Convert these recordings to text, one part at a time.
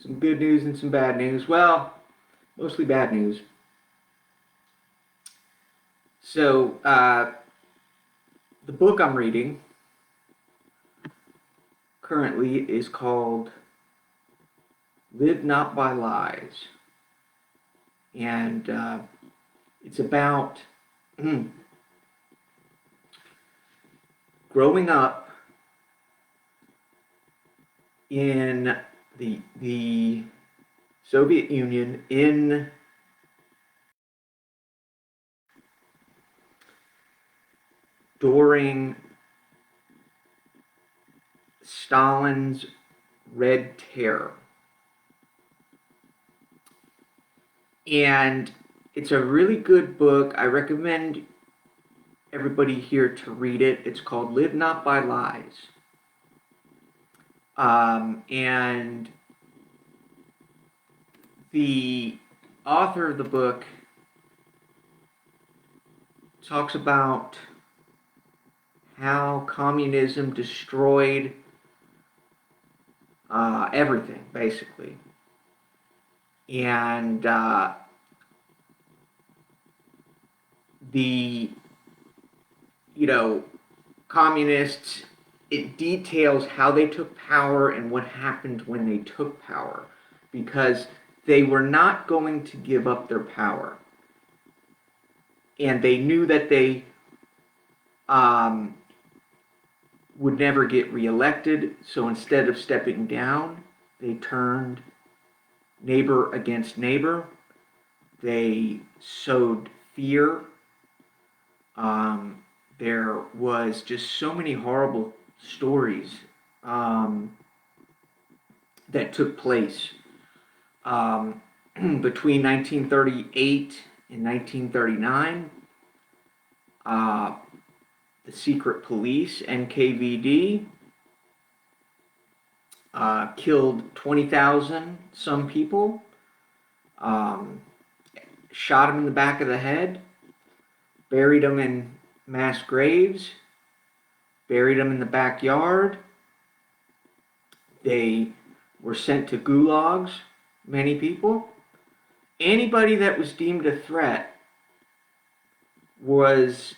some good news and some bad news. Well, mostly bad news. So, the book I'm reading currently is called Live Not by Lies. And it's about growing up in the Soviet Union during Stalin's Red Terror. And it's a really good book. I recommend everybody here to read it. It's called Live Not by Lies. And the author of the book talks about how communism destroyed everything, basically. And the, communists, it details how they took power and what happened when they took power, because they were not going to give up their power. And they knew that they would never get reelected, so instead of stepping down, they turned neighbor against neighbor. They sowed fear. There was just so many horrible stories that took place between 1938 and 1939. The secret police, NKVD, killed 20,000 some people, shot them in the back of the head, buried them in mass graves, buried them in the backyard. They were sent to gulags, many people. Anybody that was deemed a threat was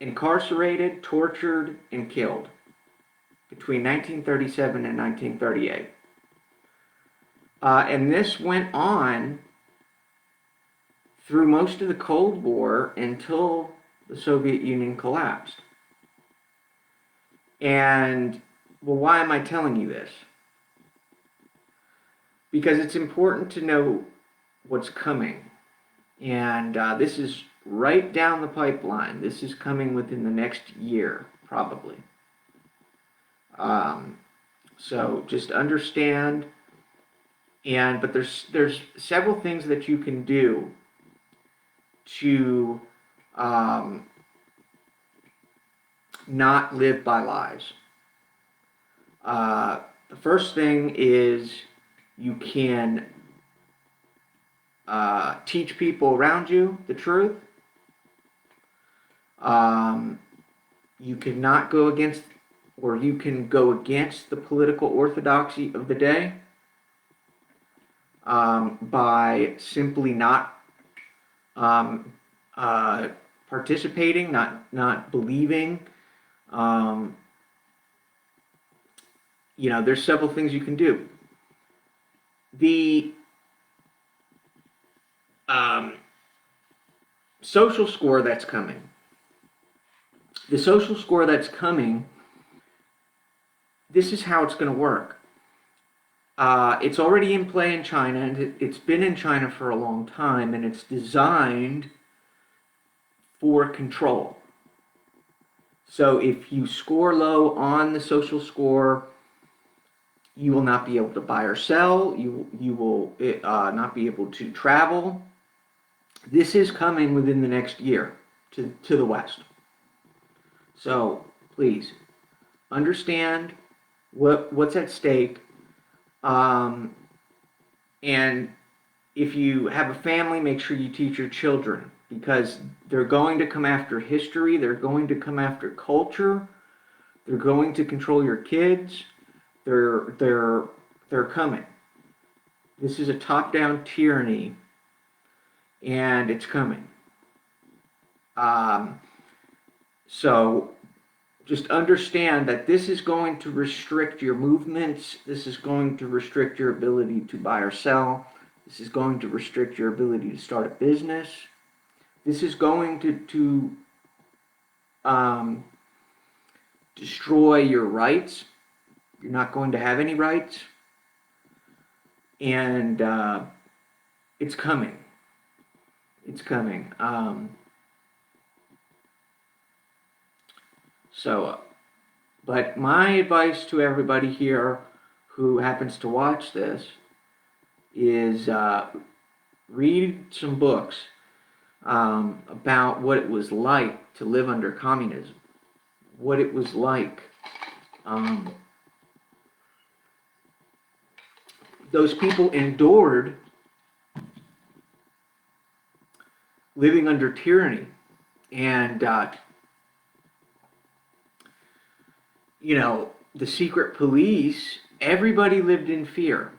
incarcerated, tortured, and killed between 1937 and 1938. And this went on through most of the Cold War until the Soviet Union collapsed. And, well, why am I telling you this? Because it's important to know what's coming. And this is right down the pipeline. This is coming within the next year, probably. So just understand. But there's several things that you can do to not live by lies. The first thing is you can teach people around you the truth. You cannot go against, or you can go against the political orthodoxy of the day by simply not participating, not believing. There's several things you can do. The social score that's coming. The social score that's coming, this is how it's going to work. It's already in play in China, and it's been in China for a long time, and it's designed for control. So if you score low on the social score, you will not be able to buy or sell. You will not be able to travel. This is coming within the next year to the West. So please understand what's at stake. And if you have a family, make sure you teach your children, because they're going to come after history. They're going to come after culture. They're going to control your kids. They're coming. This is a top-down tyranny, and it's coming. Um, so just understand that this is going to restrict your movements. This is going to restrict your ability to buy or sell. This is going to restrict your ability to start a business. This is going to destroy your rights. You're not going to have any rights. And it's coming. It's coming. But my advice to everybody here who happens to watch this is read some books about what it was like to live under communism, what it was like. Those people endured living under tyranny, and the secret police, everybody lived in fear.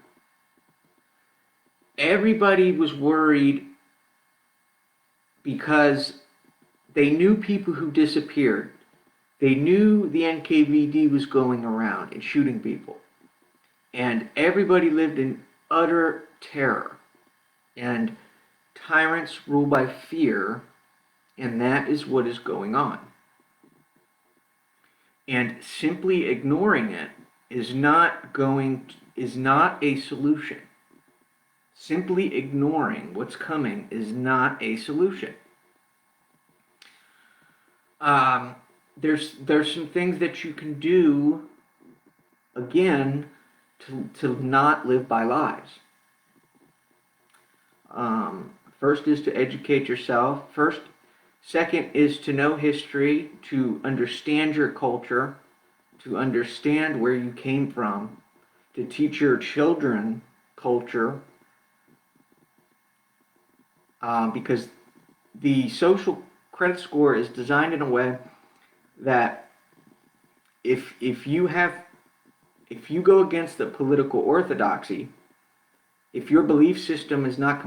Everybody was worried because they knew people who disappeared. They knew the NKVD was going around and shooting people. And everybody lived in utter terror. And tyrants rule by fear, and that is what is going on. And simply ignoring it is not a solution. Simply ignoring what's coming is not a solution. There's some things that you can do, again, to not live by lies. First is to educate yourself. Second is to know history, to understand your culture, to understand where you came from, to teach your children culture, because the social credit score is designed in a way that if you go against the political orthodoxy, if your belief system is not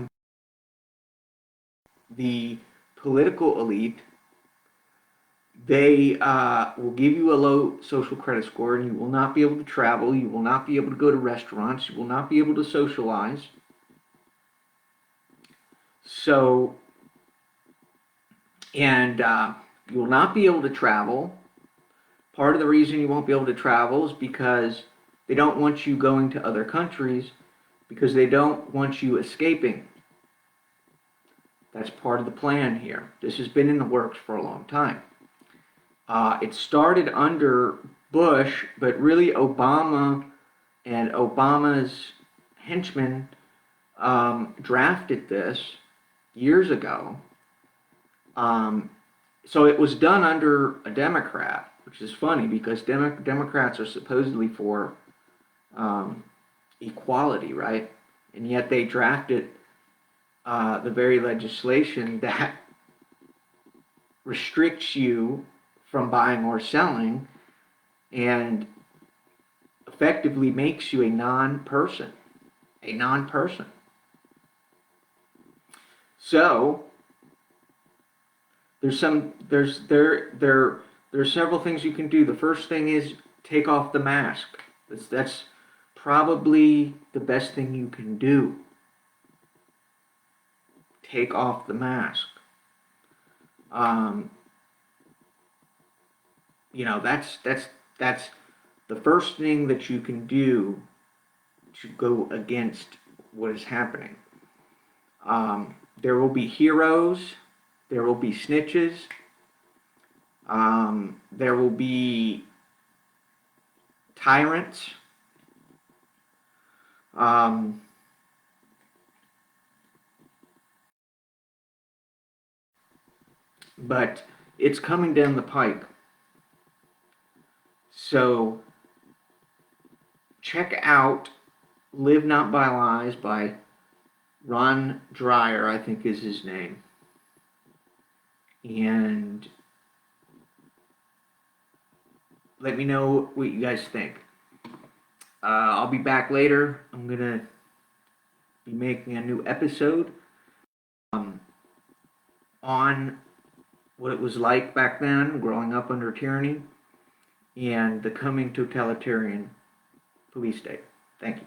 the political elite, they will give you a low social credit score, and you will not be able to travel, you will not be able to go to restaurants, you will not be able to socialize. So, and you will not be able to travel. Part of the reason you won't be able to travel is because they don't want you going to other countries, because they don't want you escaping. That's part of the plan here. This has been in the works for a long time. It started under Bush, but really Obama and Obama's henchmen drafted this years ago. So it was done under a Democrat, which is funny because Democrats are supposedly for equality, right? And yet they drafted the very legislation that restricts you from buying or selling and effectively makes you a non-person. So there's several things you can do. The first thing is take off the mask. That's probably the best thing you can do. Take off the mask. That's the first thing that you can do to go against what is happening. There will be heroes. There will be snitches. There will be tyrants. But it's coming down the pike. So check out Live Not by Lies by Rod Dreher, I think is his name. And let me know what you guys think. I'll be back later. I'm going to be making a new episode on what it was like back then, growing up under tyranny, and the coming totalitarian police state. Thank you.